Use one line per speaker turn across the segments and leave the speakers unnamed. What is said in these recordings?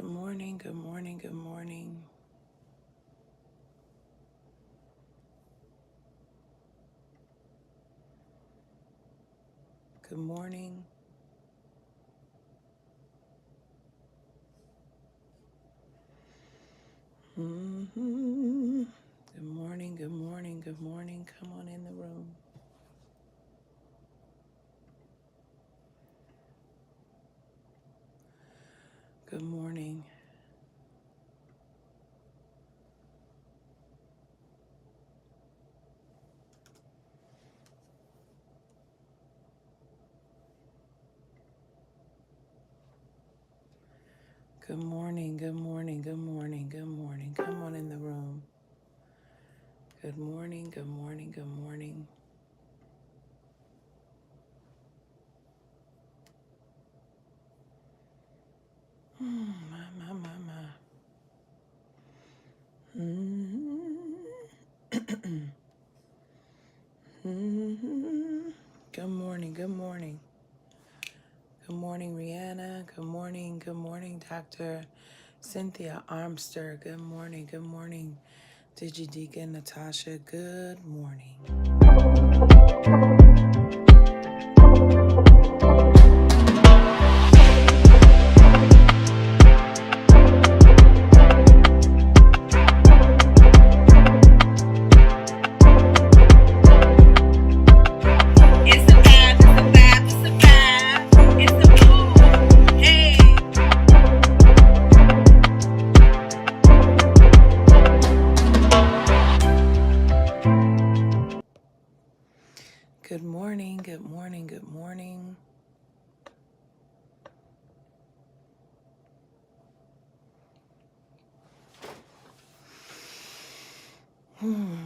Good morning, good morning, good morning. Good morning. Good morning, good morning, good morning. Come on in the room. Good morning. Good morning, good morning, good morning, good morning. Come on in the room. Good morning, good morning, good morning. My. Good morning, good morning. Good morning, Rihanna. Good morning, Dr. Cynthia Armster. Good morning, Digideacon Natasha. Good morning. Good morning, good morning, good morning.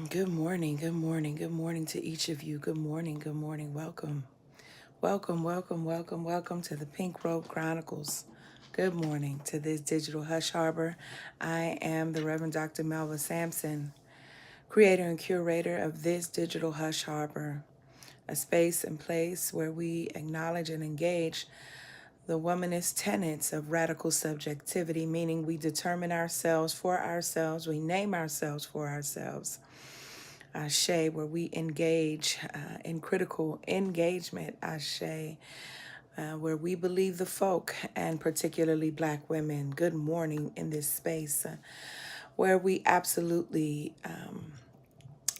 Good morning, good morning, good morning to each of you. Good morning, good morning. Welcome. Welcome, welcome, welcome, welcome to the Robe Chronicles. Good morning to this digital hush harbor. I am the Reverend Dr. Melva Sampson, creator and curator of this digital hush harbor, a space and place where we acknowledge and engage the womanist tenets of radical subjectivity, meaning we determine ourselves for ourselves, we name ourselves for ourselves. Ashe, where we engage in critical engagement, Ashe, where we believe the folk, and particularly Black women. Good morning in this space, where we absolutely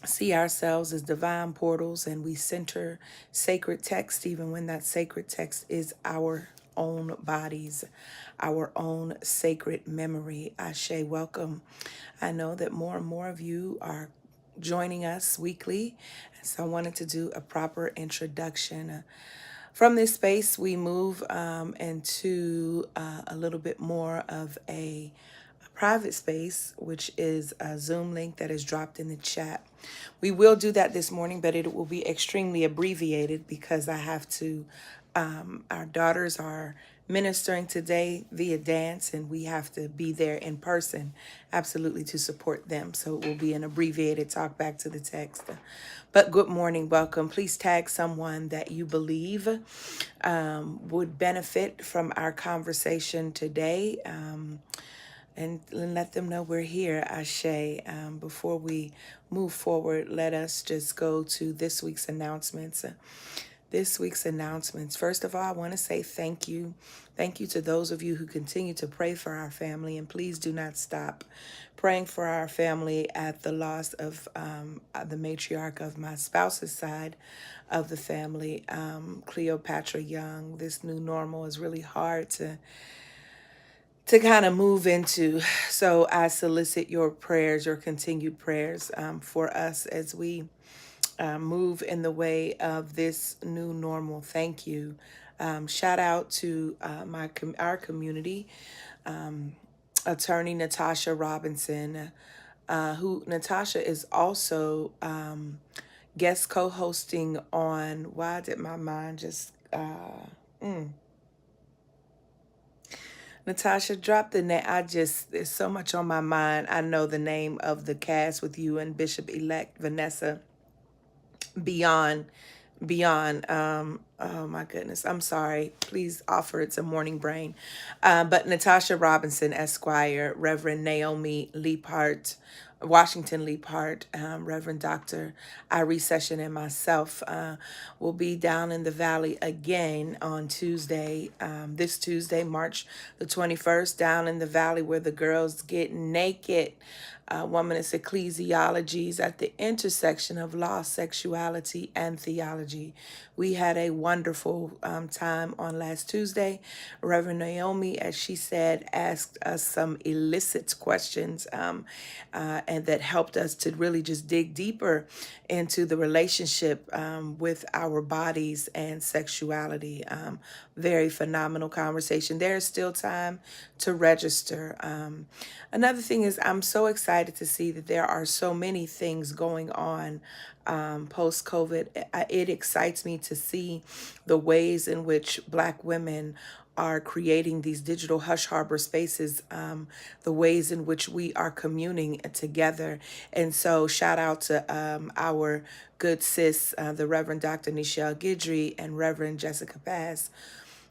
see ourselves as divine portals and we center sacred text, even when that sacred text is our own bodies, our own sacred memory. Ashe, welcome. I know that more and more of you are joining us weekly, so I wanted to do a proper introduction. From this space, we move into a little bit more of a private space, which is a Zoom link that is dropped in the chat. We will do that this morning, but it will be extremely abbreviated because I have to, our daughters are ministering today via dance, and we have to be there in person, absolutely, to support them. So it will be an abbreviated talk back to the text. But good morning, welcome. Please tag someone that you believe would benefit from our conversation today. And let them know we're here, Ashe. Before we move forward, let us just go to this week's announcements. First of all, I want to say thank you. Thank you to those of you who continue to pray for our family, and please do not stop praying for our family at the loss of the matriarch of my spouse's side of the family, Cleopatra Young. This new normal is really hard to kind of move into. So I solicit your prayers, your continued prayers for us as we move in the way of this new normal. Thank you. Shout out to our community, attorney Natasha Robinson, who Natasha is also guest co-hosting on. Why did my mind just? Natasha, drop the name. There's so much on my mind. I know the name of the cast with you and Bishop-elect Vanessa Beyond beyond. Oh my goodness, I'm sorry. Please offer it's a morning brain. But Natasha Robinson, Esquire, Reverend Naomi Leaphart, Washington Leaphart, Reverend Dr. Irie-Session, and myself will be down in the valley again on Tuesday, this Tuesday, March the 21st, down in the valley where the girls get naked. Womanist Ecclesiologies at the intersection of law, sexuality, and theology. We had a wonderful time on last Tuesday. Reverend Naomi, as she said, asked us some illicit questions and that helped us to really just dig deeper into the relationship with our bodies and sexuality. Very phenomenal conversation. There is still time to register. Another thing is, I'm so excited to see that there are so many things going on post COVID. It excites me to see the ways in which Black women are creating these digital hush harbor spaces, the ways in which we are communing together. And so shout out to our good sis, the Reverend Dr. Nichelle Guidry and Reverend Jessica Bass.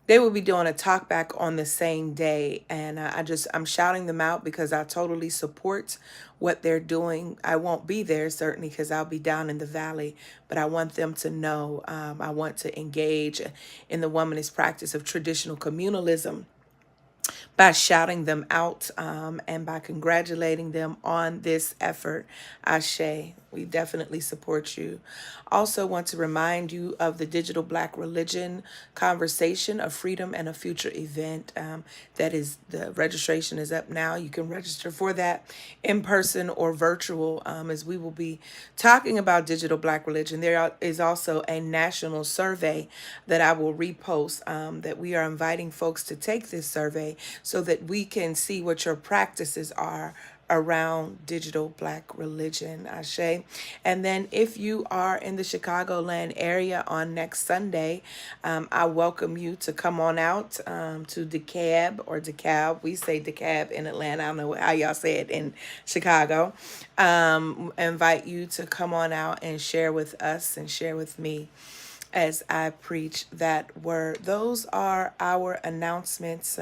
They will be doing a talk back on the same day, and I'm shouting them out because I totally support what they're doing. I won't be there certainly because I'll be down in the valley, but I want them to know. I want to engage in the womanist practice of traditional communalism by shouting them out and by congratulating them on this effort. Ashe, we definitely support you. Also want to remind you of the Digital Black Religion Conversation, a Freedom and a Future event. The registration is up now. You can register for that in person or virtual, as we will be talking about digital Black religion. There is also a national survey that I will repost, that we are inviting folks to take this survey so that we can see what your practices are around digital Black religion. Ashe. And then if you are in the Chicagoland area on next Sunday, I welcome you to come on out to DeKalb or DeKalb. We say DeKalb in Atlanta. I don't know how y'all say it in Chicago. Invite you to come on out and share with us and share with me as I preach that word. Those are our announcements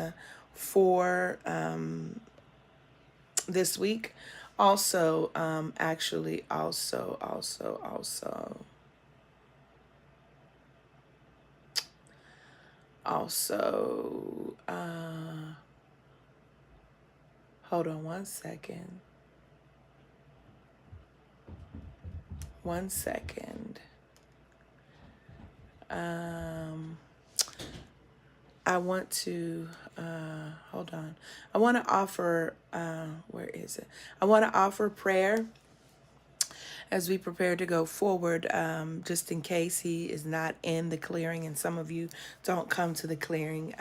for this week. Also, hold on one second. One second. I want to, hold on. I want to offer, where is it? I want to offer prayer as we prepare to go forward, just in case he is not in the clearing and some of you don't come to the clearing,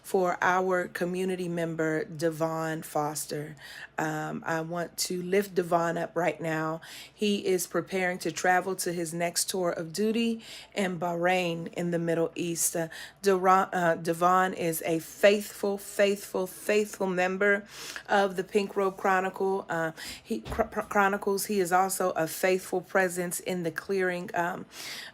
for our community member, Devon Foster. I want to lift Devon up right now. He is preparing to travel to his next tour of duty in Bahrain in the Middle East. Devon is a faithful member of the Pink Robe Chronicles. He is also a faithful presence in the clearing,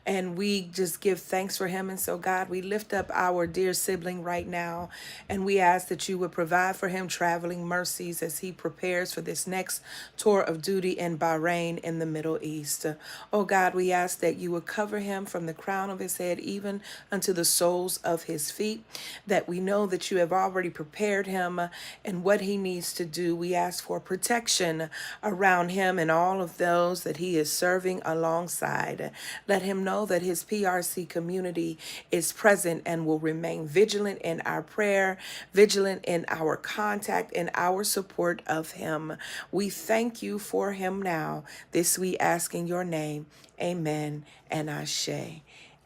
and we just give thanks for him. And so, God, we lift up our dear sibling right now, and we ask that you would provide for him traveling mercies as he prepares for this next tour of duty in Bahrain in the Middle East. Oh God, we ask that you would cover him from the crown of his head even unto the soles of his feet, that we know that you have already prepared him and what he needs to do. We ask for protection around him and all of those that he is serving alongside. Let him know that his PRC community is present and will remain vigilant in our prayer, vigilant in our contact, and our support of him. We thank you for him now. This we ask in your name. Amen and Ashe.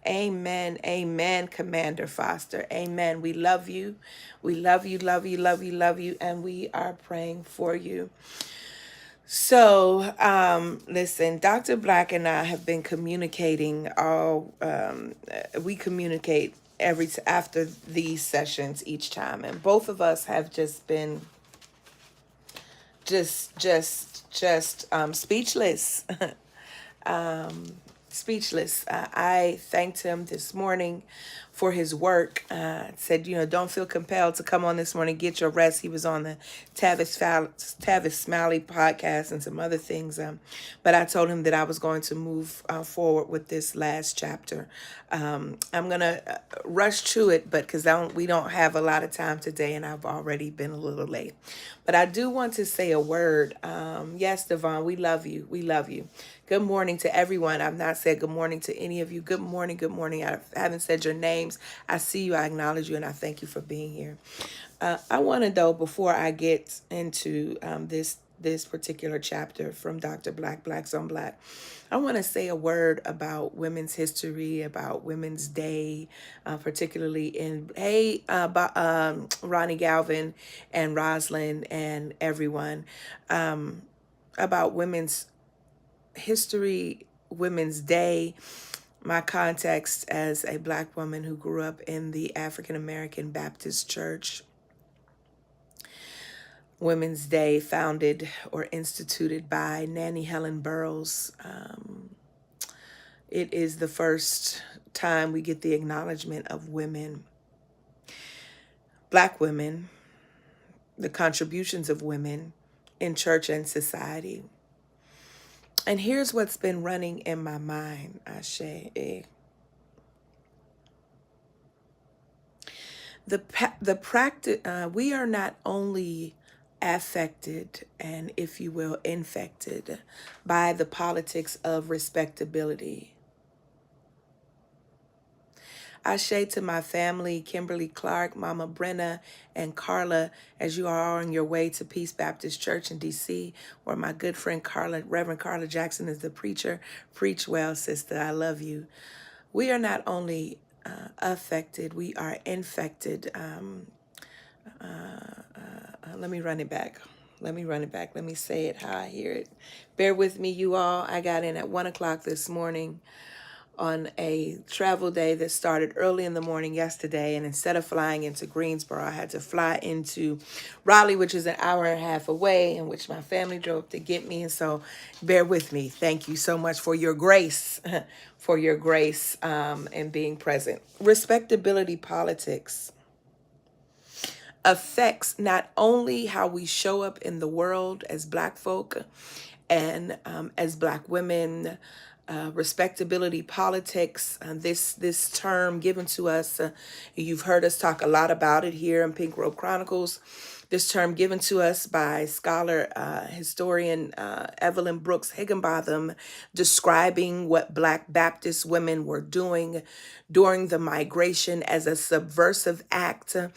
Amen. Amen, Commander Foster. Amen. We love you. We love you, love you, love you, love you, and we are praying for you. So, listen, Dr. Black and I have been communicating we communicate after these sessions each time. And both of us have just been just speechless. speechless. I thanked him this morning for his work. Said, don't feel compelled to come on this morning, get your rest. He was on the Tavis Smiley podcast and some other things. But I told him that I was going to move forward with this last chapter. I'm going to rush to it, but because we don't have a lot of time today, and I've already been a little late. But I do want to say a word. Yes, Devon, we love you. We love you. Good morning to everyone. I've not said good morning to any of you. Good morning. Good morning. I haven't said your names. I see you. I acknowledge you, and I thank you for being here. I want to, though, before I get into this particular chapter from Dr. Black, Blacks on Black, I want to say a word about women's history, about Women's Day, particularly Ronnie Galvin and Roslyn and everyone, about women's history, Women's Day, my context as a Black woman who grew up in the African American Baptist Church. Women's Day, founded or instituted by Nannie Helen Burroughs. It is the first time we get the acknowledgement of women, Black women, the contributions of women in church and society. And here's what's been running in my mind, Ashe. The practice, we are not only affected and, if you will, infected by the politics of respectability. Ashe to my family, Kimberly Clark, Mama Brenna, and Carla, as you are on your way to Peace Baptist Church in D.C., where my good friend Reverend Carla Jackson is the preacher. Preach well, sister. I love you. We are not only affected, we are infected. Let me run it back. Let me say it how I hear it. Bear with me, you all. I got in at 1 o'clock this morning on a travel day that started early in the morning yesterday. And instead of flying into Greensboro, I had to fly into Raleigh, which is an hour and a half away, in which my family drove to get me. And so bear with me. Thank you so much for your grace, and being present. Respectability politics affects not only how we show up in the world as Black folk and as Black women. Respectability politics, this term given to us, you've heard us talk a lot about it here in Pink Robe Chronicles. This term given to us by scholar, historian Evelyn Brooks Higginbotham, describing what Black Baptist women were doing during the migration as a subversive act, to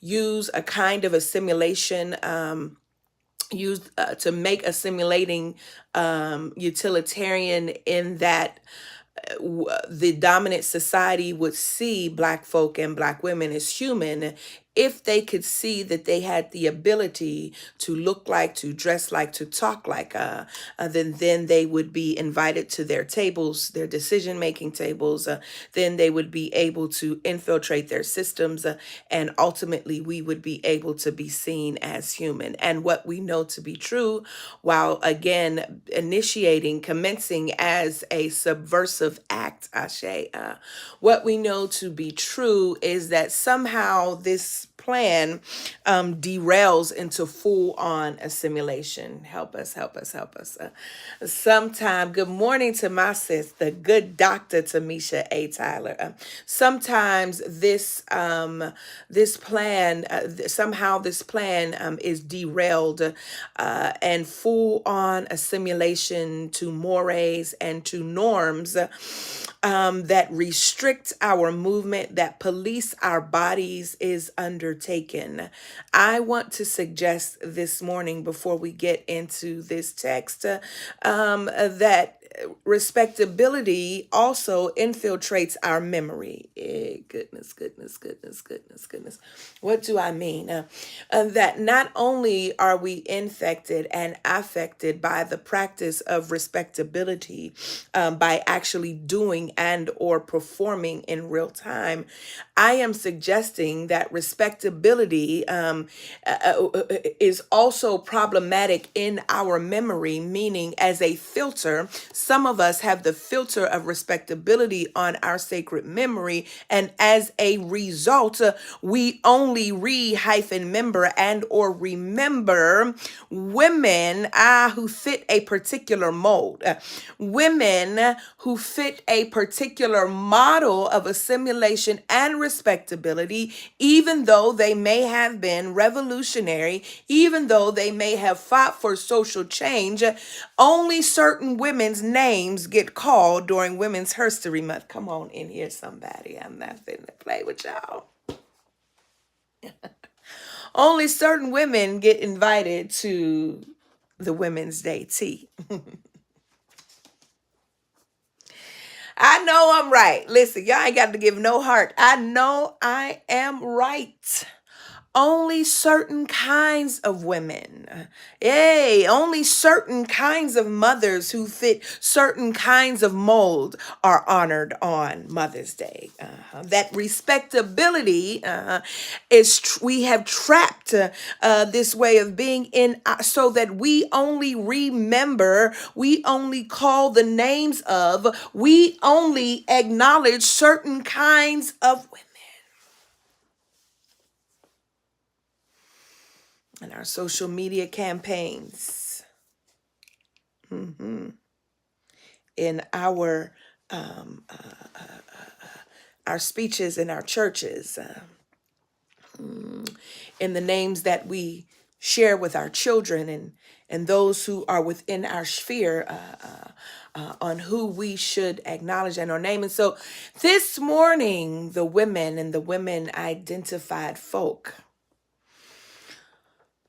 use a kind of assimilation. Used to make assimilating utilitarian, in that the dominant society would see Black folk and Black women as human if they could see that they had the ability to look like, to dress like, to talk like, then they would be invited to their tables, their decision-making tables. Then they would be able to infiltrate their systems, and ultimately we would be able to be seen as human. And what we know to be true, while again commencing as a subversive act, Ashe, what we know to be true is that somehow this plan derails into full-on assimilation. Help us. Sometime, good morning to my sis, the good Dr. Tamisha A. Tyler. Sometimes this plan is derailed and full-on assimilation to mores and to norms that restrict our movement, that police our bodies, is undertaken. I want to suggest this morning, before we get into this text, that respectability also infiltrates our memory. Goodness, goodness, goodness, goodness, goodness. What do I mean? That not only are we infected and affected by the practice of respectability, by actually doing and or performing in real time, I am suggesting that respectability is also problematic in our memory, meaning as a filter, some of us have the filter of respectability on our sacred memory, and as a result, we only member and or remember women who fit a particular mold, women who fit a particular model of assimilation and respectability, even though they may have been revolutionary, even though they may have fought for social change. Only certain women's names get called during Women's History Month. Come on in here, somebody. I'm not finna play with y'all. Only certain women get invited to the Women's Day tea. I know I'm right. Listen, y'all ain't got to give no heart. I know I am right. Only certain kinds of women, only certain kinds of mothers who fit certain kinds of mold are honored on Mother's Day. That respectability we have trapped this way of being in so that we only remember, we only call the names of, we only acknowledge certain kinds of women. And our social media campaigns, in our speeches in our churches, in the names that we share with our children, and those who are within our sphere, on who we should acknowledge and our name. And so this morning, the women and the women identified folk,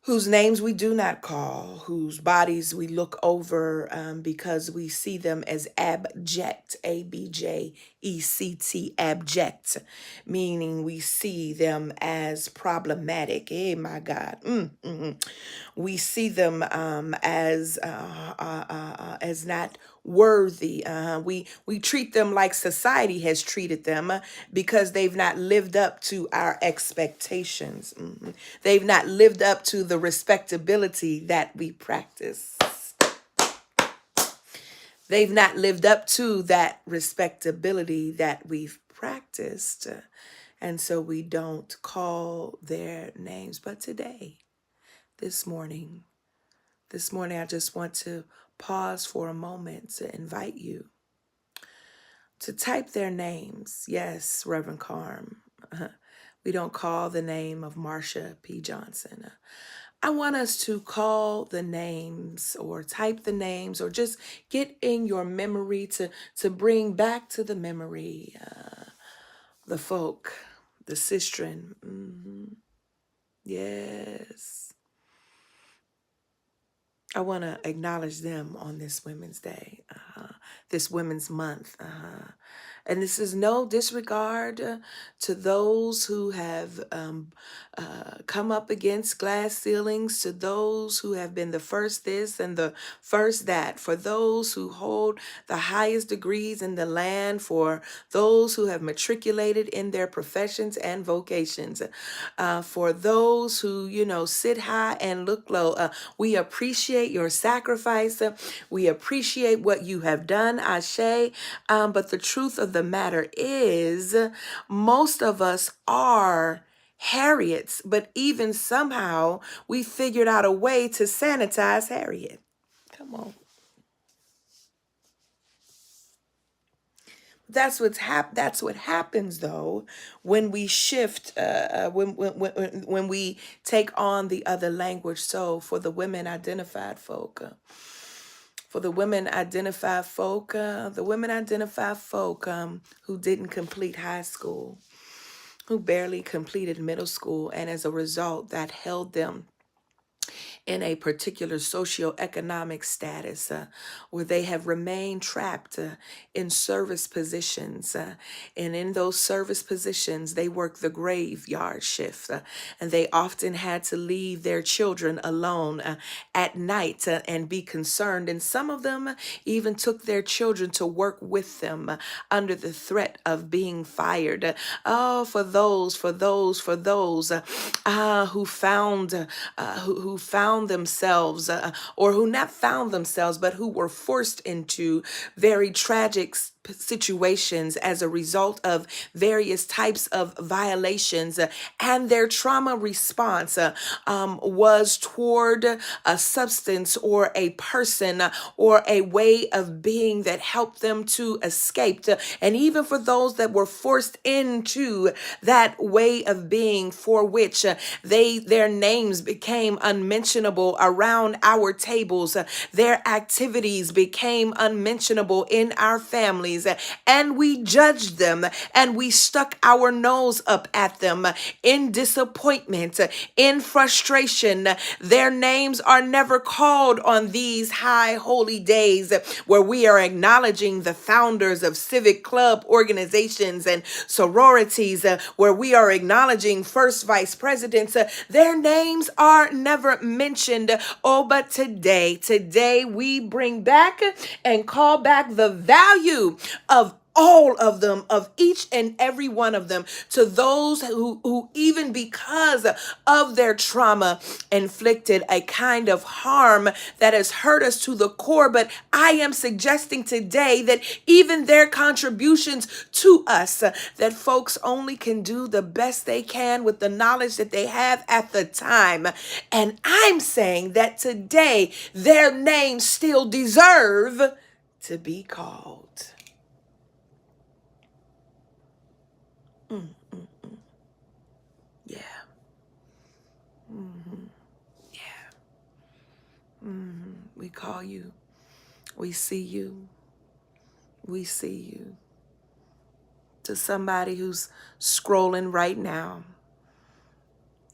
whose names we do not call, whose bodies we look over because we see them as abject, ABJECT, abject, meaning we see them as problematic. My God. We see them as not worthy. We treat them like society has treated them because they've not lived up to our expectations. They've not lived up to the respectability that we practice. They've not lived up to that respectability that we've practiced. And so we don't call their names. But today, this morning, I just want to pause for a moment to invite you to type their names. Yes, Reverend Carm. We don't call the name of Marsha P. Johnson. I want us to call the names or type the names or just get in your memory to bring back to the memory the folk, the sistren. Yes. I want to acknowledge them on this Women's Day, this Women's Month. And this is no disregard to those who have come up against glass ceilings, to those who have been the first this and the first that, for those who hold the highest degrees in the land, for those who have matriculated in their professions and vocations, for those who, sit high and look low. We appreciate your sacrifice. We appreciate what you have done, Ashe. But the truth of the matter is, most of us are Harriets, but even somehow we figured out a way to sanitize Harriet. Come on. That's what happens though when we shift, when we take on the other language. So for the women identified folk, the women identified folk who didn't complete high school, who barely completed middle school, and as a result, that held them in a particular socioeconomic status where they have remained trapped in service positions. And in those service positions, they work the graveyard shift. And they often had to leave their children alone at night and be concerned. And some of them even took their children to work with them under the threat of being fired. Oh, for those who found themselves, or who not found themselves, but who were forced into very tragic situations as a result of various types of violations, and their trauma response was toward a substance or a person or a way of being that helped them to escape. And even for those that were forced into that way of being, for which their names became unmentionable around our tables, their activities became unmentionable in our families, and we judged them and we stuck our nose up at them in disappointment, in frustration. Their names are never called on these high holy days where we are acknowledging the founders of civic club organizations and sororities, where we are acknowledging first vice presidents. Their names are never mentioned. Oh, but today we bring back and call back the value of all of them, of each and every one of them, to those who even because of their trauma inflicted a kind of harm that has hurt us to the core. But I am suggesting today that even their contributions to us, that folks only can do the best they can with the knowledge that they have at the time. And I'm saying that today their names still deserve to be called. Yeah. Yeah. We call you. We see you. We see you. To somebody who's scrolling right now.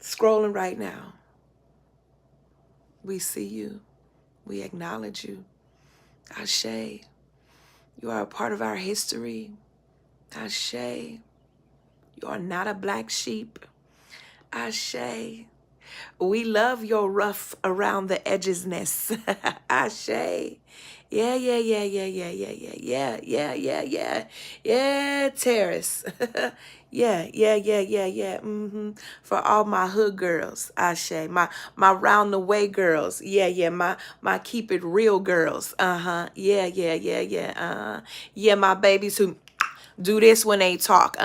Scrolling right now. We see you. We acknowledge you. Ashe. You are a part of our history. Ashe. You are not a black sheep. Ashe. We love your rough around the edgesness. Ashe. Yeah, yeah, yeah, yeah, yeah, yeah, yeah, yeah, yeah, yeah, yeah. Yeah, Terrace. Yeah, yeah, yeah, yeah, yeah. For all my hood girls, Ashe. My round the way girls. Yeah, yeah. My keep it real girls. Yeah, yeah, yeah, yeah. Yeah, my babies who do this when they talk.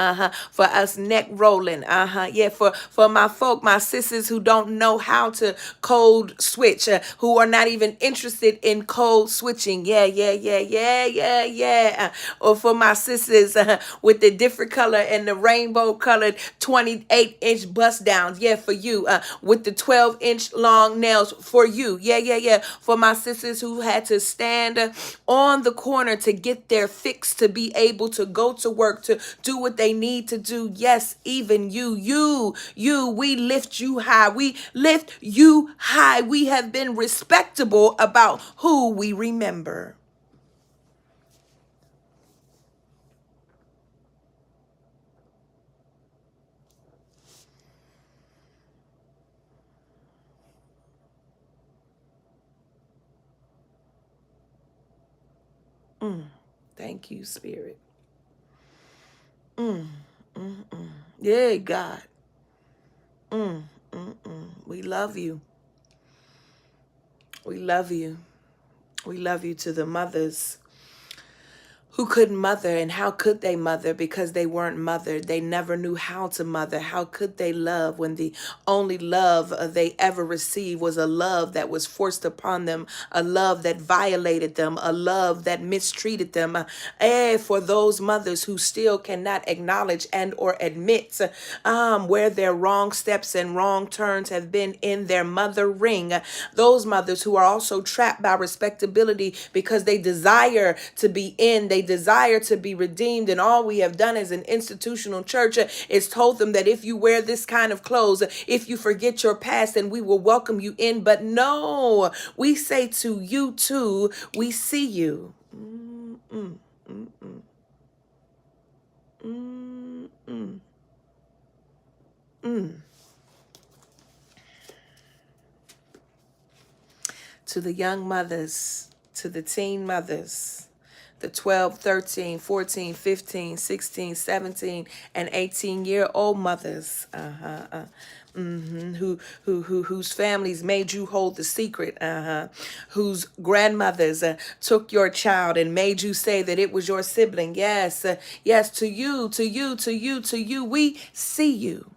For us neck rolling. Yeah, for my folk, my sisters who don't know how to code switch, who are not even interested in code switching. Yeah, yeah, yeah, yeah, yeah, yeah. Or for my sisters with the different color and the rainbow colored 28-inch bust downs. Yeah, for you. With the 12-inch long nails. For you. Yeah, yeah, yeah. For my sisters who had to stand on the corner to get their fix, to be able to go to work, to do what they need to do. Yes, even you, we lift you high. We lift you high. We have been respectable about who we remember. Thank you, Spirit. Yeah, God. We love you. We love you. We love you. To the mothers who couldn't mother, and how could they mother because they weren't mothered? They never knew how to mother. How could they love when the only love they ever received was a love that was forced upon them, a love that violated them, a love that mistreated them? For those mothers who still cannot acknowledge and or admit where their wrong steps and wrong turns have been in their mothering. Those mothers who are also trapped by respectability because they desire to be in, they desire to be redeemed, and all we have done as an institutional church is told them that if you wear this kind of clothes, if you forget your past, then we will welcome you in. But no, we say to you too, we see you. To the young mothers, to the teen mothers, the 12, 13, 14, 15, 16, 17, and 18-year-old mothers, whose families made you hold the secret, whose grandmothers took your child and made you say that it was your sibling. Yes, yes, to you, to you, to you, to you, we see you.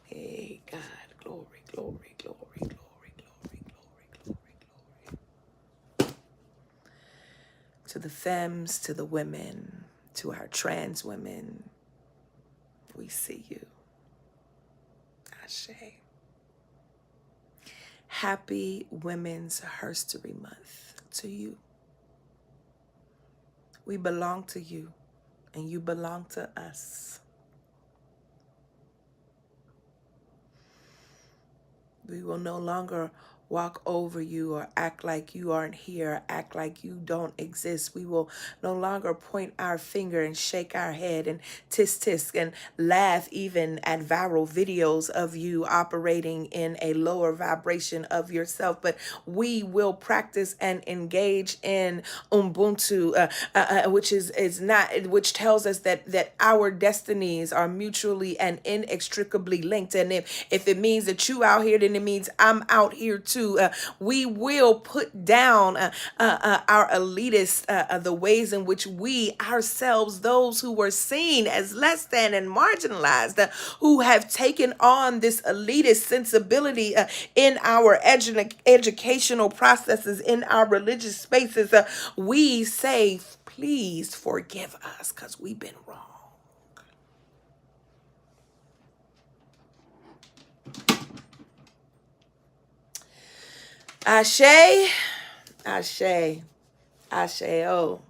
Hey, God, glory, glory, glory, glory, glory, glory, glory. To the femmes, to the women, to our trans women, we see you. Ashe. Happy Women's Herstory Month to you. We belong to you, and you belong to us. We will no longer walk over you or act like you aren't here, act like you don't exist. We will no longer point our finger and shake our head and tisk and laugh even at viral videos of you operating in a lower vibration of yourself. But we will practice and engage in Ubuntu, which tells us that our destinies are mutually and inextricably linked. And if it means that you out here, then it means I'm out here too. We will put down our elitist, the ways in which we ourselves, those who were seen as less than and marginalized, who have taken on this elitist sensibility in our educational processes, in our religious spaces, we say, please forgive us because we've been wrong. Ashe, ashe, ashe. Oh,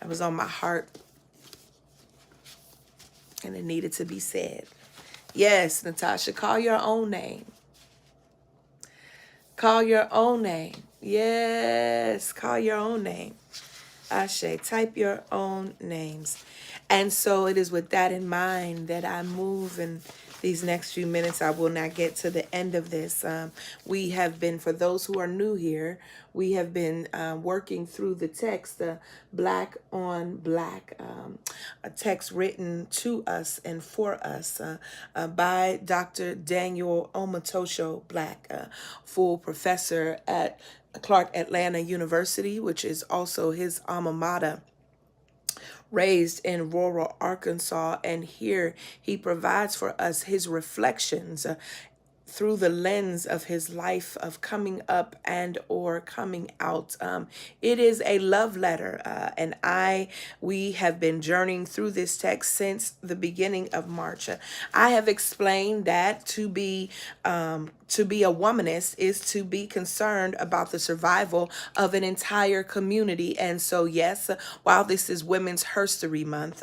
that was on my heart, and it needed to be said. Yes, Natasha, call your own name. Call your own name. Yes, call your own name. Ashe, type your own names. And so it is with that in mind that I move in these next few minutes. I will not get to the end of this. We have been, for those who are new here, we have been working through the text, Black on Black, a text written to us and for us by Dr. Daniel Omatosho Black, full professor at Clark Atlanta University, which is also his alma mater, raised in rural Arkansas. And here he provides for us his reflections through the lens of his life of coming up and or coming out. It is a love letter, and we have been journeying through this text since the beginning of March. I have explained that to be a womanist is to be concerned about the survival of an entire community. And so, yes, while this is Women's Herstory Month,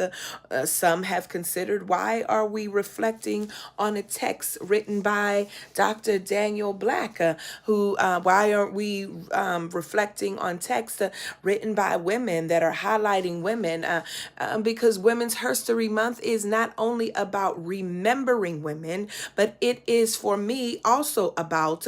some have considered, why are we reflecting on a text written by Dr. Daniel Black? Why aren't we reflecting on text written by women that are highlighting women? Because Women's Herstory Month is not only about remembering women, but it is, for me, also about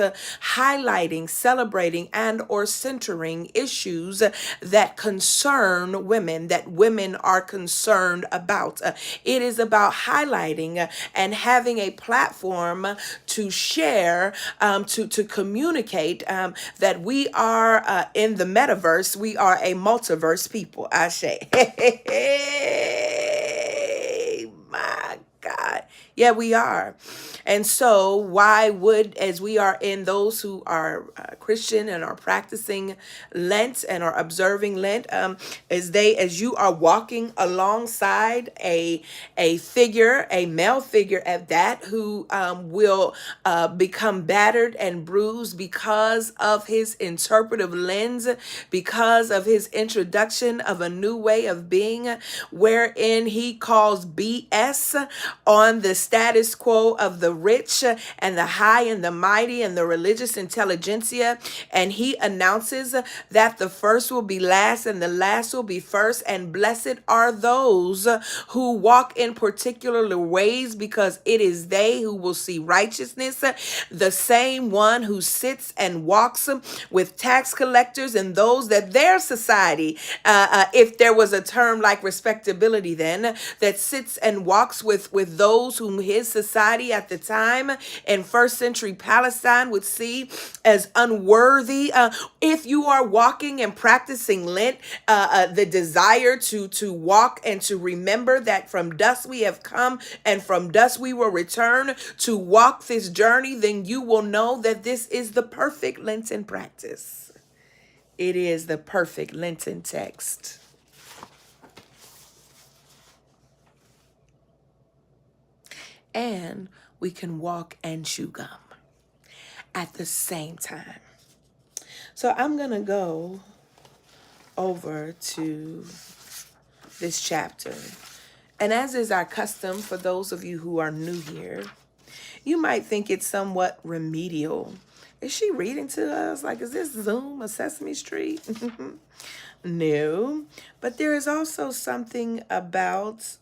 highlighting, celebrating, and or centering issues that concern women, that women are concerned about. It is about highlighting and having a platform to share, to communicate that we are in the metaverse. We are a multiverse people. I say, hey, my God. Yeah, we are. And so why would, as we are in those who are Christian and are practicing Lent and are observing Lent, as you are walking alongside a figure, a male figure at that, who will become battered and bruised because of his interpretive lens, because of his introduction of a new way of being, wherein he calls BS on the status quo of the rich and the high and the mighty and the religious intelligentsia. And he announces that the first will be last and the last will be first. And blessed are those who walk in particular ways, because it is they who will see righteousness. The same one who sits and walks with tax collectors and those that their society, if there was a term like respectability then, that sits and walks with those whom his society at the time in first century Palestine would see as unworthy. If you are walking and practicing Lent, the desire to walk and to remember that from dust we have come and from dust we will return, to walk this journey, then you will know that this is the perfect Lenten practice. It is the perfect Lenten text. And we can walk and chew gum at the same time. So I'm going to go over to this chapter. And as is our custom, for those of you who are new here, you might think it's somewhat remedial. Is she reading to us? Like, is this Zoom or Sesame Street? No. But there is also something about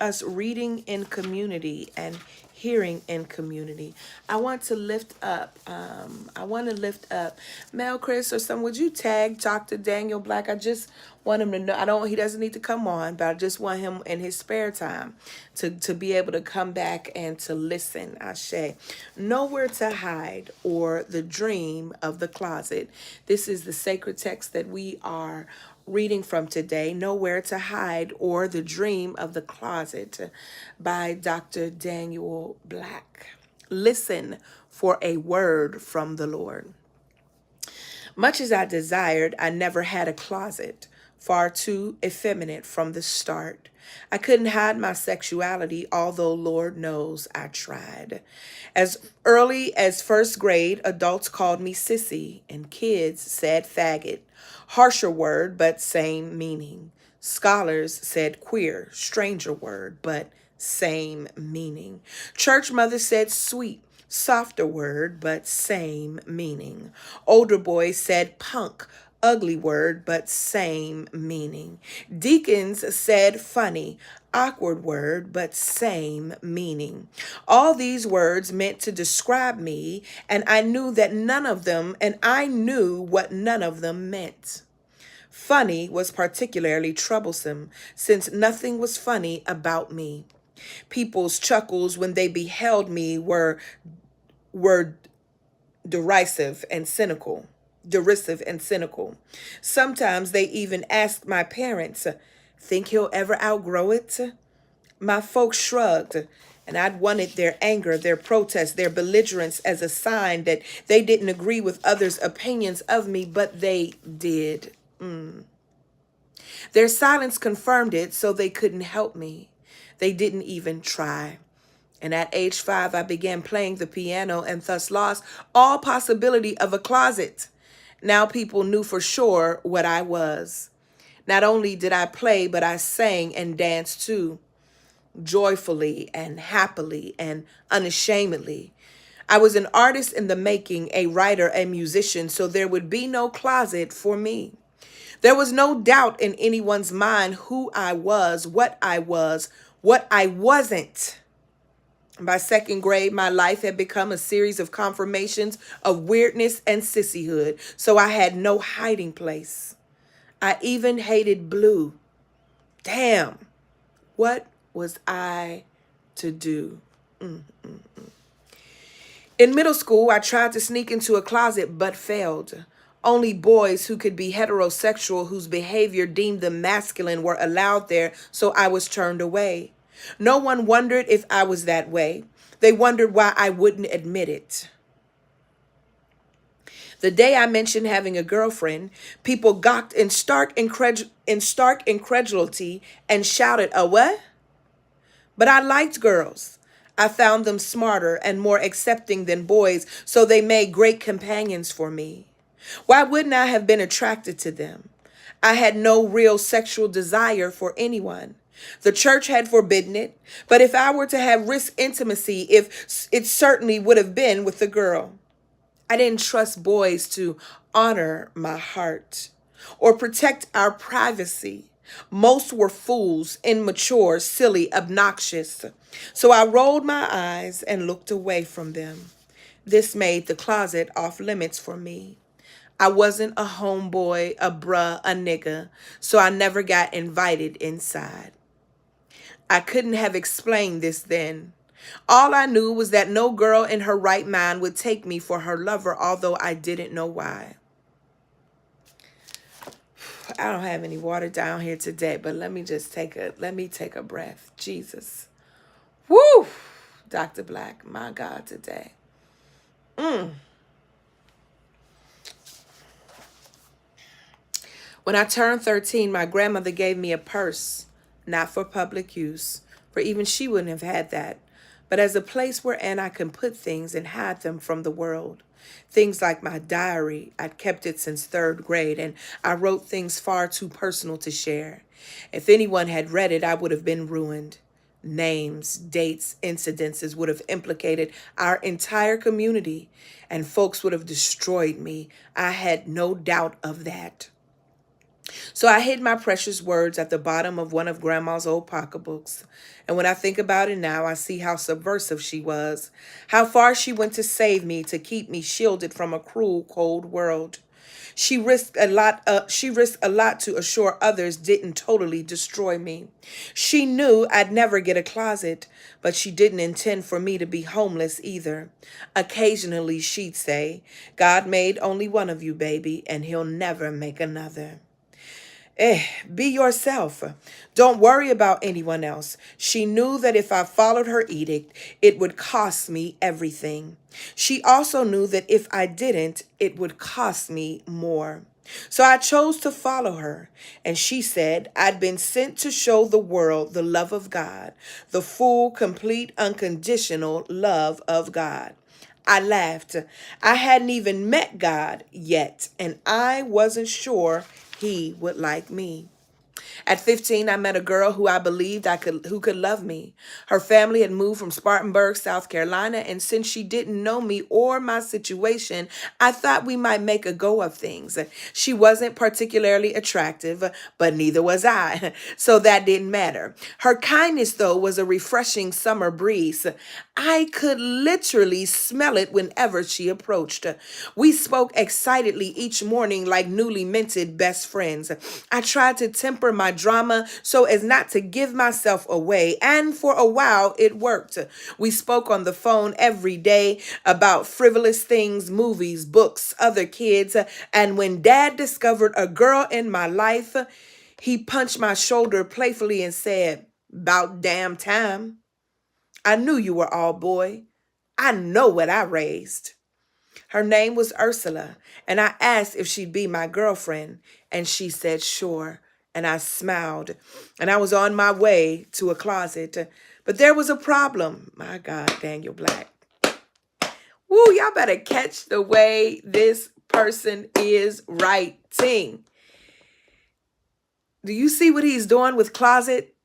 us reading in community and hearing in community. I want to lift up, Mel, Chris, or someone. Would you tag Dr. Daniel Black? I just want him to know. He doesn't need to come on, but I just want him in his spare time to be able to come back and to listen. Ashe. Nowhere to Hide, or The Dream of the Closet. This is the sacred text that we are reading from today, Nowhere to Hide, or The Dream of the Closet, by Dr. Daniel Black. Listen for a word from the Lord. Much as I desired, I never had a closet, far too effeminate from the start. I couldn't hide my sexuality, although Lord knows I tried. As early as first grade, adults called me sissy, and kids said faggot. Harsher word, but same meaning. Scholars said queer, stranger word, but same meaning. Church mothers said sweet, softer word, but same meaning. Older boys said punk, ugly word, but same meaning. Deacons said funny, awkward word, but same meaning. All these words meant to describe me, and I knew what none of them meant. Funny was particularly troublesome, since nothing was funny about me. People's chuckles when they beheld me were derisive and cynical. Sometimes they even asked my parents, think he'll ever outgrow it? My folks shrugged, and I'd wanted their anger, their protest, their belligerence as a sign that they didn't agree with others' opinions of me, but they did. Their silence confirmed it, so they couldn't help me. They didn't even try. And at age 5, I began playing the piano and thus lost all possibility of a closet. Now people knew for sure what I was. Not only did I play, but I sang and danced too, joyfully and happily and unashamedly. I was an artist in the making, a writer, a musician, so there would be no closet for me. There was no doubt in anyone's mind who I was, what I wasn't. By second grade, my life had become a series of confirmations of weirdness and sissyhood, so I had no hiding place. I even hated blue. Damn, what was I to do? In middle school, I tried to sneak into a closet but failed. Only boys who could be heterosexual, whose behavior deemed them masculine, were allowed there, so I was turned away. No one wondered if I was that way. They wondered why I wouldn't admit it. The day I mentioned having a girlfriend, people gawked in stark incredulity and shouted, "A what?" But I liked girls. I found them smarter and more accepting than boys, so they made great companions for me. Why wouldn't I have been attracted to them? I had no real sexual desire for anyone. The church had forbidden it, but if I were to have risked intimacy, if it certainly would have been with a girl. I didn't trust boys to honor my heart or protect our privacy. Most were fools, immature, silly, obnoxious. So I rolled my eyes and looked away from them. This made the closet off limits for me. I wasn't a homeboy, a bruh, a nigga, so I never got invited inside. I couldn't have explained this then. All I knew was that no girl in her right mind would take me for her lover, although I didn't know why. I don't have any water down here today, but let me take a breath. Jesus. Woo! Dr. Black, my God, today. When I turned 13, my grandmother gave me a purse, not for public use, for even she wouldn't have had that, but as a place wherein I can put things and hide them from the world. Things like my diary. I'd kept it since third grade, and I wrote things far too personal to share. If anyone had read it, I would have been ruined. Names, dates, incidences would have implicated our entire community, and folks would have destroyed me. I had no doubt of that. So I hid my precious words at the bottom of one of Grandma's old pocketbooks. And when I think about it now, I see how subversive she was, how far she went to save me, to keep me shielded from a cruel, cold world. She risked a lot. She risked a lot to assure others didn't totally destroy me. She knew I'd never get a closet, but she didn't intend for me to be homeless either. Occasionally, she'd say, "God made only one of you, baby, and he'll never make another." Be yourself. Don't worry about anyone else. She knew that if I followed her edict, it would cost me everything. She also knew that if I didn't, it would cost me more. So I chose to follow her, and she said I'd been sent to show the world the love of God, the full, complete, unconditional love of God. I laughed. I hadn't even met God yet, and I wasn't sure he would like me. At 15, I met a girl who I believed who could love me. Her family had moved from Spartanburg, South Carolina, and since she didn't know me or my situation, I thought we might make a go of things. She wasn't particularly attractive, but neither was I, so that didn't matter. Her kindness, though, was a refreshing summer breeze. I could literally smell it whenever she approached. We spoke excitedly each morning like newly minted best friends. I tried to temper my drama so as not to give myself away, and for a while it worked. We spoke on the phone every day about frivolous things, movies, books, other kids, and when Dad discovered a girl in my life, he punched my shoulder playfully and said, "'Bout damn time. I knew you were all boy. I know what I raised." Her name was Ursula, and I asked if she'd be my girlfriend, and she said sure, and I smiled, and I was on my way to a closet. But there was a problem. My God, Daniel Black. Woo, y'all better catch the way this person is writing. Do you see what he's doing with closet?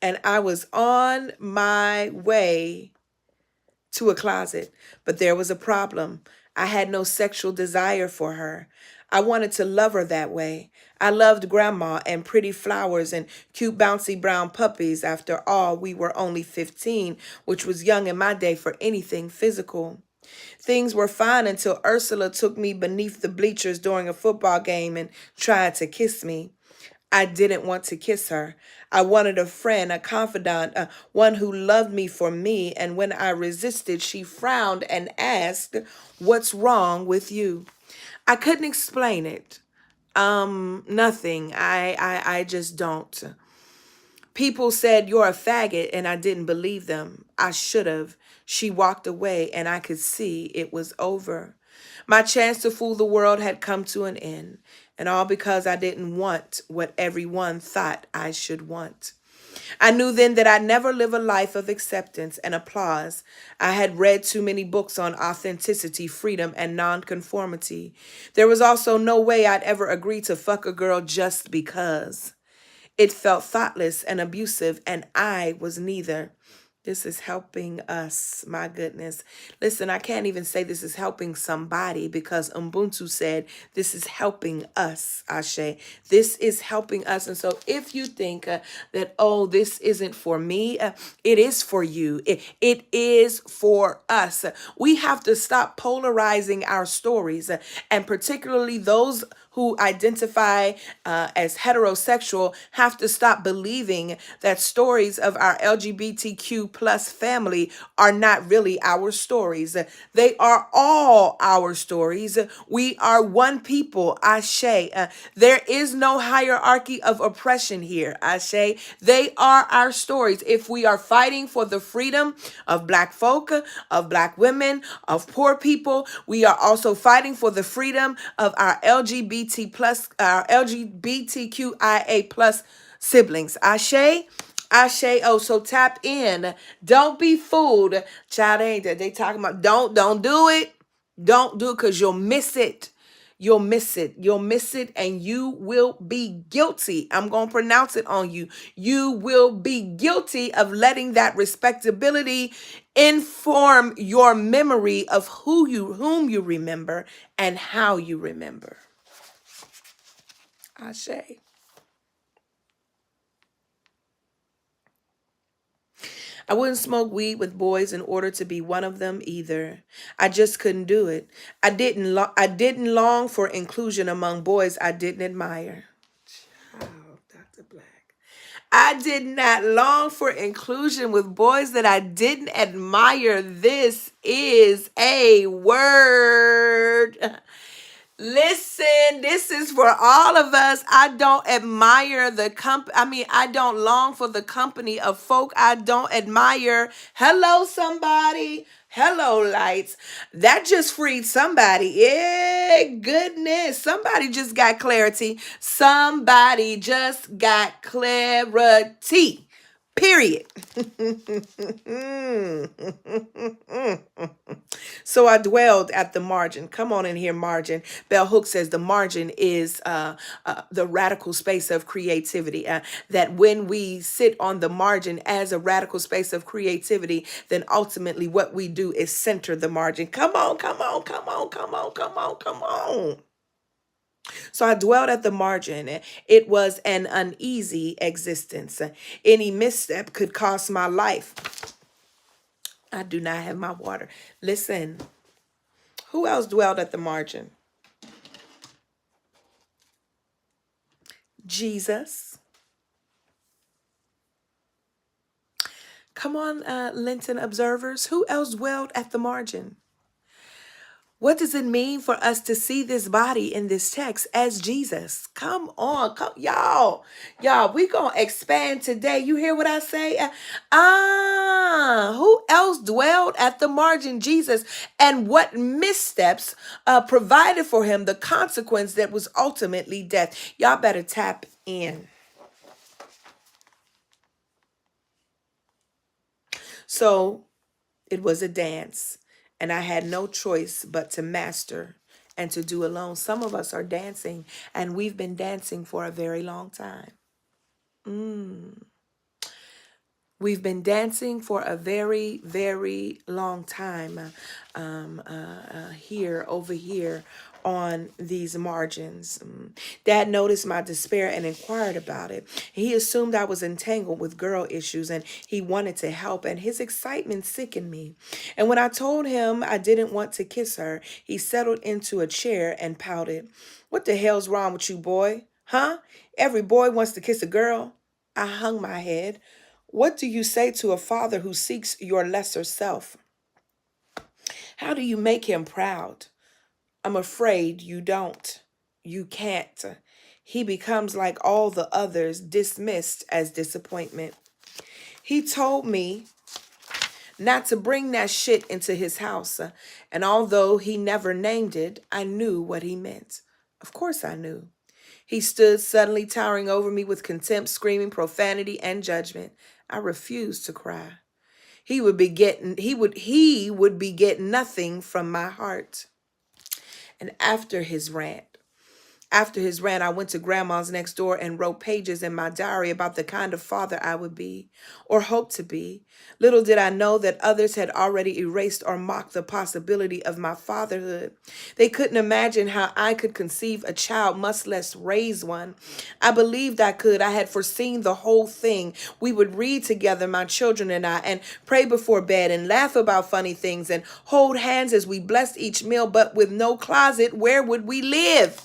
And I was on my way to a closet, but there was a problem. I had no sexual desire for her. I wanted to love her that way. I loved grandma and pretty flowers and cute bouncy brown puppies. After all, we were only 15, which was young in my day for anything physical. Things were fine until Ursula took me beneath the bleachers during a football game and tried to kiss me. I didn't want to kiss her. I wanted a friend, a confidant, one who loved me for me. And when I resisted, she frowned and asked, "What's wrong with you?" I couldn't explain it. Nothing. I just don't. People said you're a faggot and I didn't believe them. I should have. She walked away and I could see it was over. My chance to fool the world had come to an end, and all because I didn't want what everyone thought I should want. I knew then that I'd never live a life of acceptance and applause. I had read too many books on authenticity, freedom, and nonconformity. There was also no way I'd ever agree to fuck a girl just because. It felt thoughtless and abusive, and I was neither. This is helping us, my goodness. Listen, I can't even say this is helping somebody because Ubuntu said this is helping us, Ashe. This is helping us. And so if you think that, oh, this isn't for me, it is for you. It is for us. We have to stop polarizing our stories, and particularly those who identify as heterosexual have to stop believing that stories of our LGBTQ plus family are not really our stories. They are all our stories. We are one people, Ashe. There is no hierarchy of oppression here, Ashe. They are our stories. If we are fighting for the freedom of Black folk, of Black women, of poor people, we are also fighting for the freedom of our LGBTQIA plus siblings. Ashe. Ashe, oh, so tap in. Don't be fooled. Child, ain't that they talking about don't do it. Don't do it because you'll miss it. You'll miss it. You'll miss it and you will be guilty. I'm going to pronounce it on you. You will be guilty of letting that respectability inform your memory of whom you remember and how you remember. Ashe. I wouldn't smoke weed with boys in order to be one of them either. I just couldn't do it. I didn't long for inclusion among boys I didn't admire. Oh, Dr. Black. I did not long for inclusion with boys that I didn't admire. This is a word. Listen, this is for all of us. I don't admire I don't long for the company of folk I don't admire. Hello, somebody. Hello, lights. That just freed somebody. Yeah, goodness. Somebody just got clarity. Somebody just got clarity. Period. So I dwelled at the margin. Come on in here, margin. Bell Hooks says the margin is the radical space of creativity. That when we sit on the margin as a radical space of creativity, then ultimately what we do is center the margin. Come on, come on, come on, come on, come on, come on. So I dwelled at the margin. It was an uneasy existence. Any misstep could cost my life. I do not have my water. Listen, who else dwelled at the margin? Jesus. Come on, Linton observers. Who else dwelled at the margin? What does it mean for us to see this body in this text as Jesus? Come on, come, y'all. Y'all, we gonna expand today. You hear what I say? Who else dwelled at the margin? Jesus. And what missteps provided for him the consequence that was ultimately death? Y'all better tap in. So it was a dance, and I had no choice but to master and to do alone. Some of us are dancing, and we've been dancing for a very long time. We've been dancing for a very, very long time over here on these margins. Dad noticed my despair and inquired about it. He assumed I was entangled with girl issues and he wanted to help, and his excitement sickened me. And when I told him I didn't want to kiss her, he settled into a chair and pouted. What the hell's wrong with you, boy? Huh? Every boy wants to kiss a girl? I hung my head. What do you say to a father who seeks your lesser self? How do you make him proud? I'm afraid you don't. You can't. He becomes like all the others, dismissed as disappointment. He told me not to bring that shit into his house. And although he never named it, I knew what he meant. Of course I knew. He stood suddenly towering over me with contempt, screaming profanity and judgment. I refused to cry. He would be getting nothing from my heart. And after his rant, I went to grandma's next door and wrote pages in my diary about the kind of father I would be, or hoped to be. Little did I know that others had already erased or mocked the possibility of my fatherhood. They couldn't imagine how I could conceive a child, much less raise one. I believed I could. I had foreseen the whole thing. We would read together, my children and I, and pray before bed and laugh about funny things and hold hands as we blessed each meal, but with no closet, where would we live?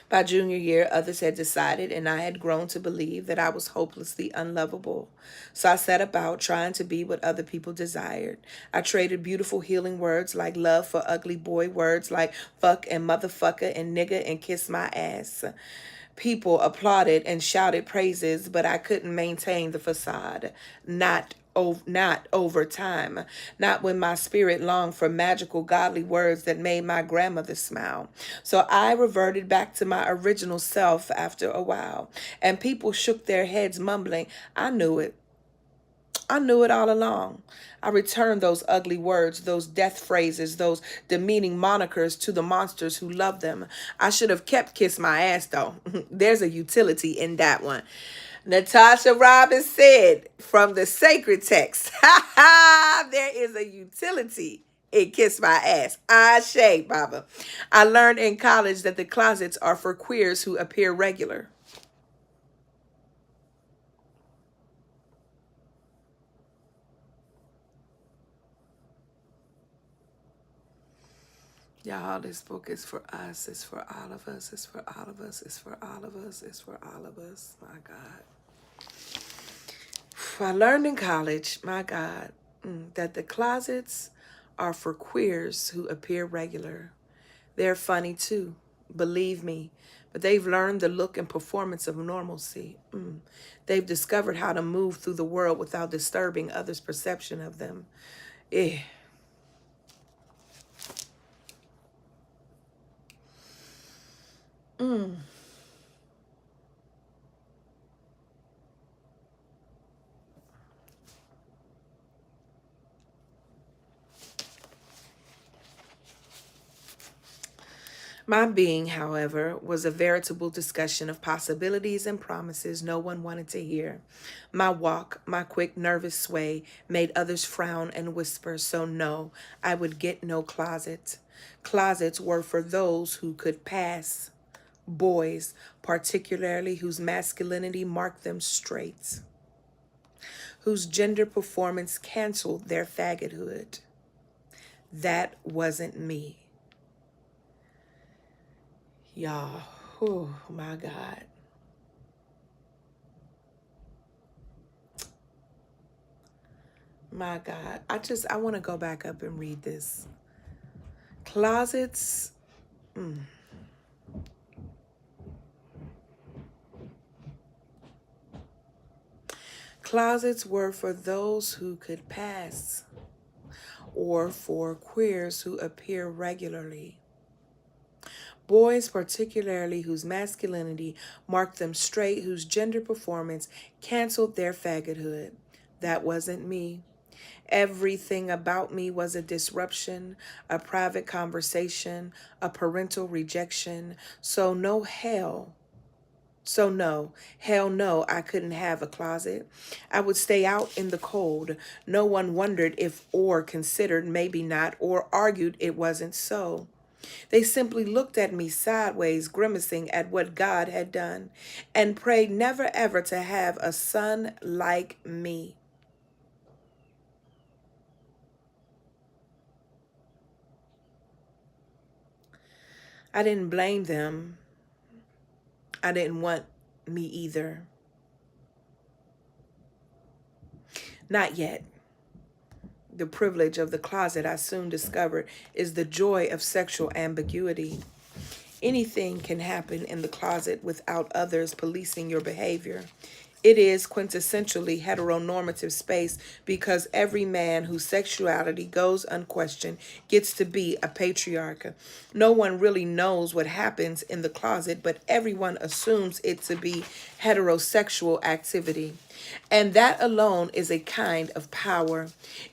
By junior year, others had decided, and I had grown to believe that I was hopelessly unlovable. So I set about trying to be what other people desired. I traded beautiful healing words like love for ugly boy words like fuck and motherfucker and nigga and kiss my ass. People applauded and shouted praises, but I couldn't maintain the facade. Not over time, not when my spirit longed for magical godly words that made my grandmother smile. So I reverted back to my original self after a while, and people shook their heads, mumbling, I knew it. I knew it all along. I returned those ugly words, those death phrases, those demeaning monikers to the monsters who loved them. I should have kept kiss my ass, though. There's a utility in that one. Natasha Robbins said from the sacred text, ha ha, there is a utility in kiss my ass. Ashe, Baba. I learned in college that the closets are for queers who appear regular. Y'all, this book is for us. It's for all of us. It's for all of us. It's for all of us. It's for all of us. My God. I learned in college, my God, that the closets are for queers who appear regular. They're funny too, believe me, but they've learned the look and performance of normalcy. They've discovered how to move through the world without disturbing others' perception of them. Eh. My being, however, was a veritable discussion of possibilities and promises no one wanted to hear. My walk, my quick, nervous sway, made others frown and whisper, so no, I would get no closet. Closets were for those who could pass. Boys, particularly whose masculinity marked them straight, whose gender performance canceled their faggothood. That wasn't me. Y'all, oh my God. My God. I want to go back up and read this. Closets. Closets were for those who could pass, or for queers who appear regularly. Boys, particularly whose masculinity marked them straight, whose gender performance canceled their faggothood. That wasn't me. Everything about me was a disruption, a private conversation, a parental rejection. Hell no, I couldn't have a closet. I would stay out in the cold. No one wondered if or considered maybe not or argued it wasn't so. They simply looked at me sideways, grimacing at what God had done, and prayed never ever to have a son like me. I didn't blame them. I didn't want me either. Not yet. The privilege of the closet, I soon discovered, is the joy of sexual ambiguity. Anything can happen in the closet without others policing your behavior. It is quintessentially heteronormative space because every man whose sexuality goes unquestioned gets to be a patriarch. No one really knows what happens in the closet, but everyone assumes it to be heterosexual activity. And that alone is a kind of power.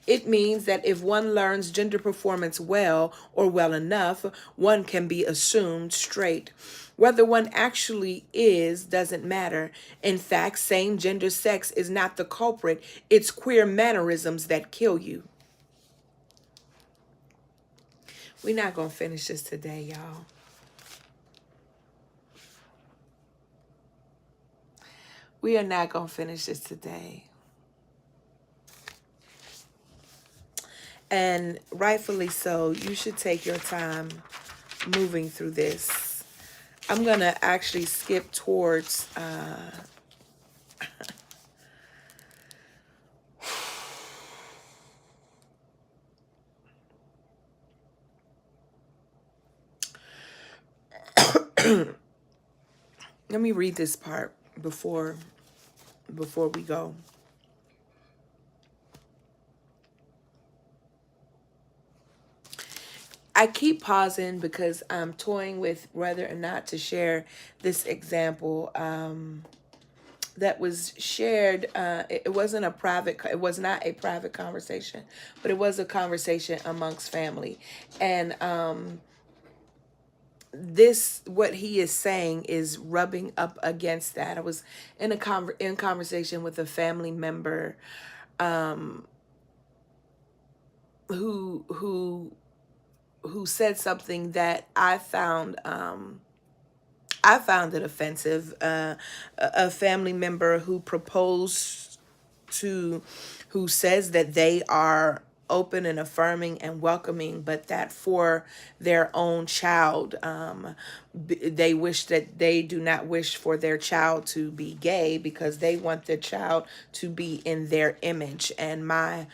It means that if one learns gender performance well or well enough, one can be assumed straight. Whether one actually is doesn't matter. In fact, same gender sex is not the culprit. It's queer mannerisms that kill you. We're not going to finish this today, y'all. We are not going to finish this today. And rightfully so, you should take your time moving through this. I'm going to actually skip towards let me read this part before we go. I keep pausing because I'm toying with whether or not to share this example that was shared. It wasn't a private, it was not a private conversation, but it was a conversation amongst family. And this, what he is saying is rubbing up against that. I was in in conversation with a family member who said something that I found it offensive. A family member who proposed to, who says that they are open and affirming and welcoming, but that for their own child, they wish that they do not wish for their child to be gay because they want the child to be in their image. And my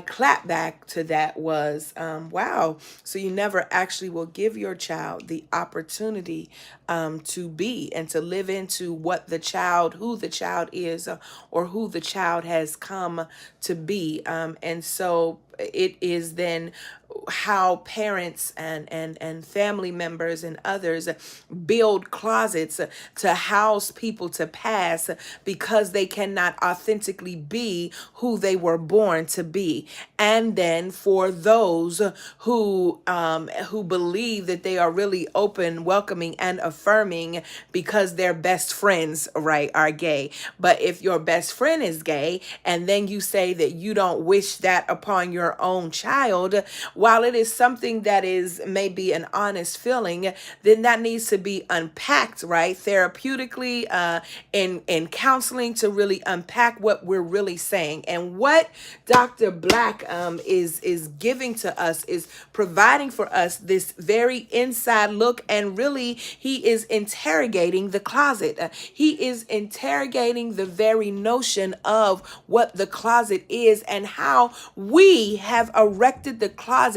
clap back to that was, wow, so you never actually will give your child the opportunity to be and to live into what the child, who the child is, or who the child has come to be. And so it is then how parents and family members and others build closets to house people to pass because they cannot authentically be who they were born to be. And then for those who believe that they are really open, welcoming, and affirming because their best friends, right, are gay. But if your best friend is gay and then you say that you don't wish that upon your own child, while it is something that is maybe an honest feeling, then that needs to be unpacked, right? Therapeutically, in counseling, to really unpack what we're really saying. And what Dr. Black is giving to us is providing for us this very inside look, and really he is interrogating the closet. He is interrogating the very notion of what the closet is and how we have erected the closet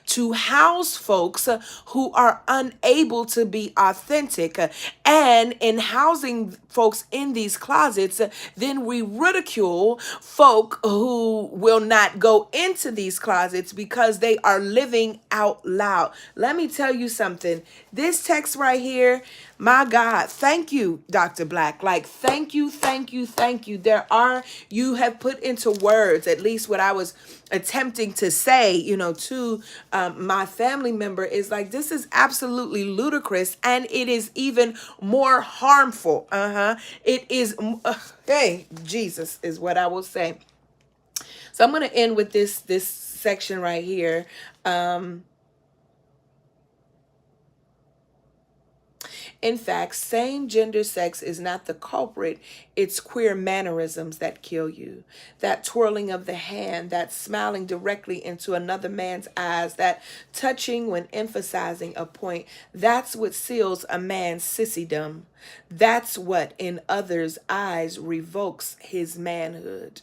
to house folks who are unable to be authentic. And in housing folks in these closets, then we ridicule folk who will not go into these closets because they are living out loud. Let me tell you something. This text right here, my God, thank you, Dr. Black. Like, thank you, thank you, thank you. You have put into words, at least what I was attempting to say, to my family member, is like, this is absolutely ludicrous, and it is even more harmful. It is, hey, Jesus is what I will say. So I'm going to end with this section right here. In fact, same gender sex is not the culprit. It's queer mannerisms that kill you. That twirling of the hand, that smiling directly into another man's eyes, that touching when emphasizing a point. That's what seals a man's sissydom. That's what, in others' eyes, revokes his manhood.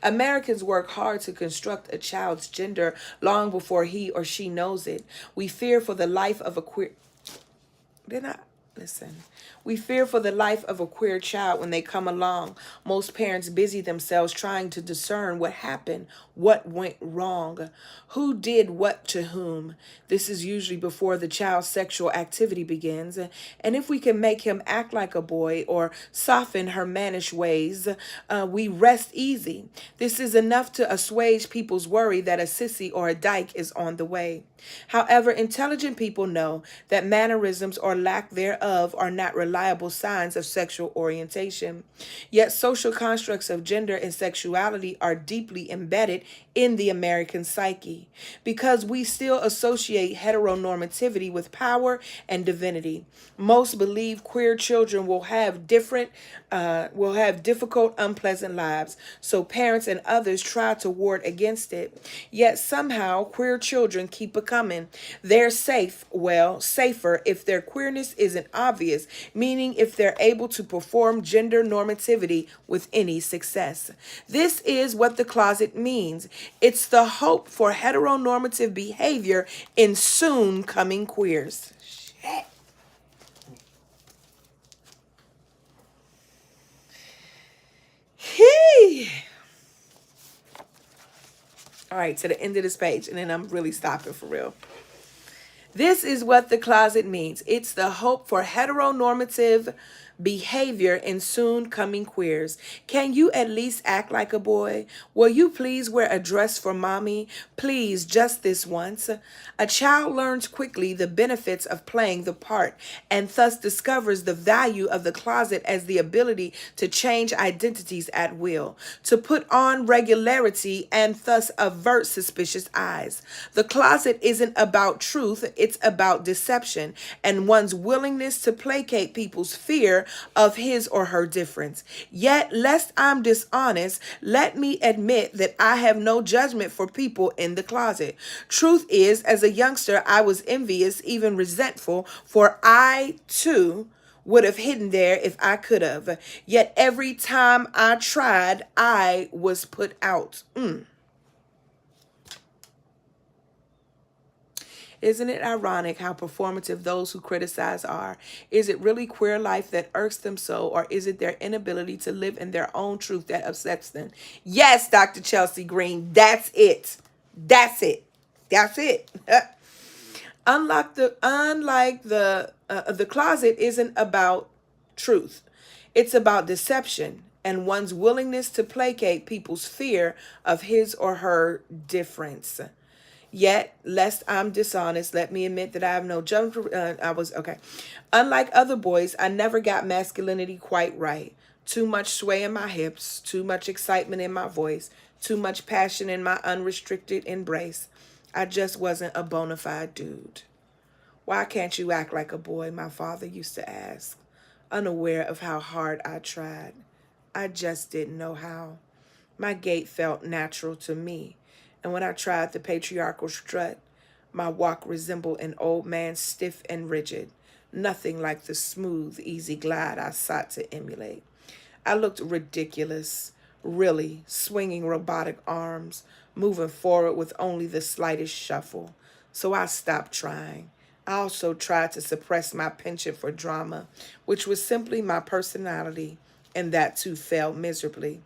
Americans work hard to construct a child's gender long before he or she knows it. We fear for the life of a queer... Did I... Listen. We fear for the life of a queer child when they come along. Most parents busy themselves trying to discern what happened, what went wrong, who did what to whom. This is usually before the child's sexual activity begins. And if we can make him act like a boy or soften her mannish ways, we rest easy. This is enough to assuage people's worry that a sissy or a dyke is on the way. However, intelligent people know that mannerisms or lack thereof are not reliable signs of sexual orientation. Yet social constructs of gender and sexuality are deeply embedded in the American psyche because we still associate heteronormativity with power and divinity. Most believe queer children will have difficult, unpleasant lives, so parents and others try to ward against it. Yet somehow queer children keep coming. They're safe, safer if their queerness isn't obvious, meaning if they're able to perform gender normativity with any success. This is what the closet means. It's the hope for heteronormative behavior in soon coming queers. Shit. All right, to the end of this page, and then I'm really stopping for real. This is what the closet means. It's the hope for heteronormative behavior in soon coming queers. Can you at least act like a boy? Will you please wear a dress for mommy? Please, just this once. A child learns quickly the benefits of playing the part and thus discovers the value of the closet as the ability to change identities at will, to put on regularity and thus avert suspicious eyes. The closet isn't about truth, it's about deception and one's willingness to placate people's fear of his or her difference. Yet, lest I'm dishonest, let me admit that I have no judgment for people in the closet. Truth is, as a youngster, I was envious, even resentful, for I, too, would have hidden there if I could have. Yet every time I tried, I was put out. Isn't it ironic how performative those who criticize are? Is it really queer life that irks them so, or is it their inability to live in their own truth that upsets them? Yes, Dr. Chelsea Green, that's it. That's it. That's it. Unlike the closet isn't about truth. It's about deception and one's willingness to placate people's fear of his or her difference. Yet, lest I'm dishonest, let me admit that I have no judgment. Unlike other boys, I never got masculinity quite right. Too much sway in my hips, too much excitement in my voice, too much passion in my unrestricted embrace. I just wasn't a bona fide dude. Why can't you act like a boy? My father used to ask, unaware of how hard I tried. I just didn't know how. My gait felt natural to me. And when I tried the patriarchal strut, my walk resembled an old man, stiff and rigid, nothing like the smooth, easy glide I sought to emulate. I looked ridiculous, really, swinging robotic arms, moving forward with only the slightest shuffle. So I stopped trying. I also tried to suppress my penchant for drama, which was simply my personality, and that too failed miserably.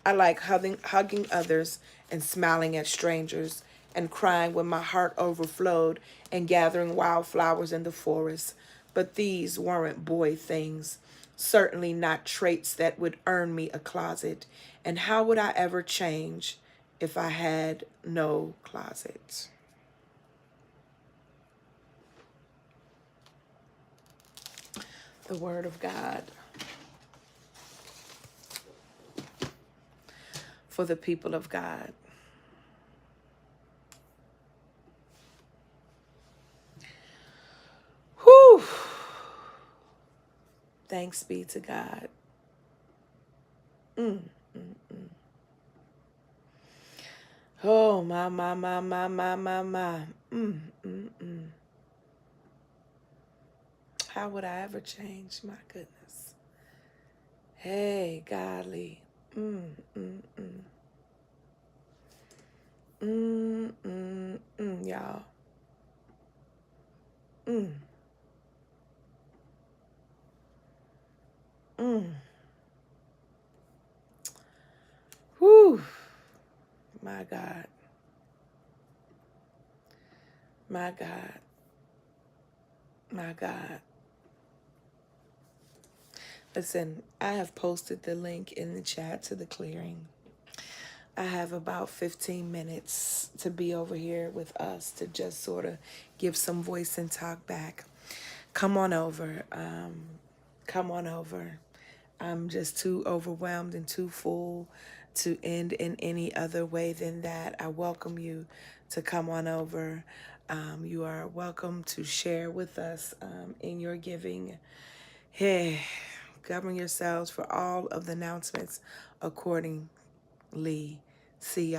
I like hugging others and smiling at strangers and crying when my heart overflowed and gathering wildflowers in the forest. But these weren't boy things, certainly not traits that would earn me a closet. And how would I ever change if I had no closet? The Word of God for the people of God. Thanks be to God. Mm, mm, mm. Oh, my. Mm, mm, mm. How would I ever change? My goodness. Hey, godly. Mm, mm, mm. Y'all. Mm, mm. Whew. My God. My God. My God. Listen, I have posted the link in the chat to the clearing. I have about 15 minutes to be over here with us to just sort of give some voice and talk back. Come on over. Come on over. I'm just too overwhelmed and too full to end in any other way than that. I welcome you to come on over. You are welcome to share with us in your giving. Hey, govern yourselves for all of the announcements accordingly. See ya.